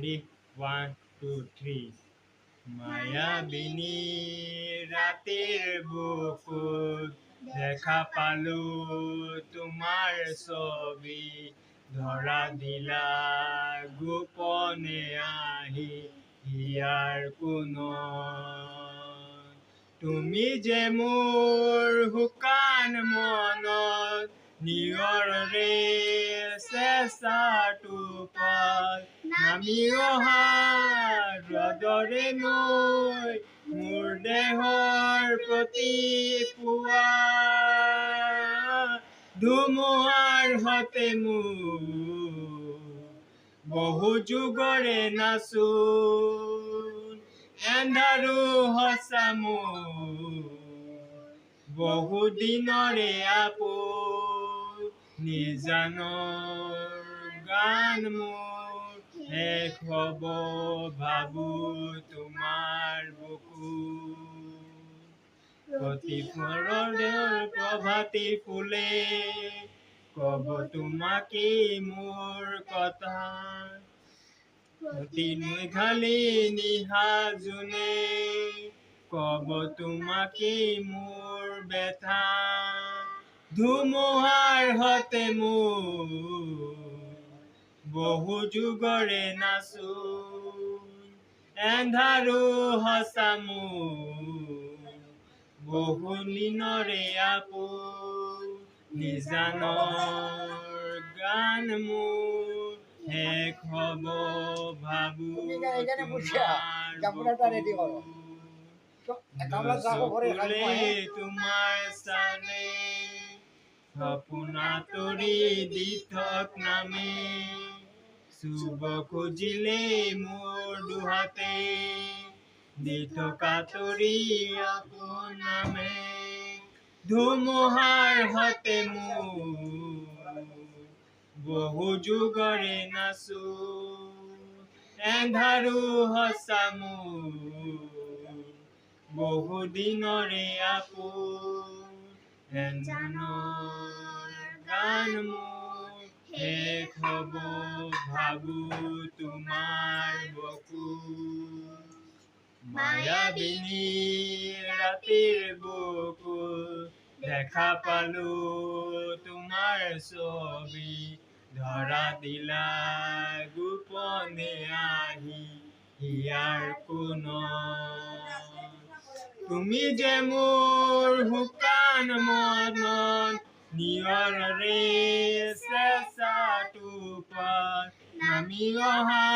Ready? 1, 2, 3. মায়াবিনী ৰাতিৰ বুকুত দেখা পালো তোমাৰ ছবি, ধৰা দিলা গোপনে আহি হিয়াৰ কোণত। তুমি যে মোৰ শুকান মনত নিয়ৰৰে চেষ্টাটো পাল নামি অহা হ্ৰদৰে নৈ মোৰ দেহৰ প্ৰতি পুৱা ধুমুহাৰ হতে মোৰ বহু যুগৰে নাচোন এন্ধাৰো সঁচা মোৰ বহু দিনৰে আপোন নিজানৰ গান মোৰ শেষ হব ভাবো তোমাৰ বুকু প্ৰতিফলৰ প্ৰভাতী ফুলে কব তোমাকে মোৰ কথা অতি নৈঘালি নিশা জোনে কব তোমাকে মোৰ ব্যথা ধুমুহাৰ হতে মোৰ বহু যুগৰে নাচোন এন্ধাৰো সঁচা মোৰ বহু দিনৰে আপোন নিজানৰ গান মোৰ শেষ হব ভাবো তোমাৰ চালে সপোনা তৰি দি থক নামে চুব খুজিলে মোৰ দুহাতে দি থকা তৰি আপোনামে ধুমুহাৰ হতে মোৰ বহু যুগৰে নাচোন এন্ধাৰো সঁচা মোৰ বহু দিনৰে আপোন এন্ধাৰৰ গান মোৰ শেষ হব ভাবো তোমাৰ বুকু মায়াবিনী ৰাতিৰ বুকু দেখা পালো তোমাৰ ছবি ধৰা দিলা গোপনে আহি হিয়াৰ কোণত তুমি যে মোৰ শুকান মনত নিয়ৰৰে চেষ্টাটো পাল নামি অহা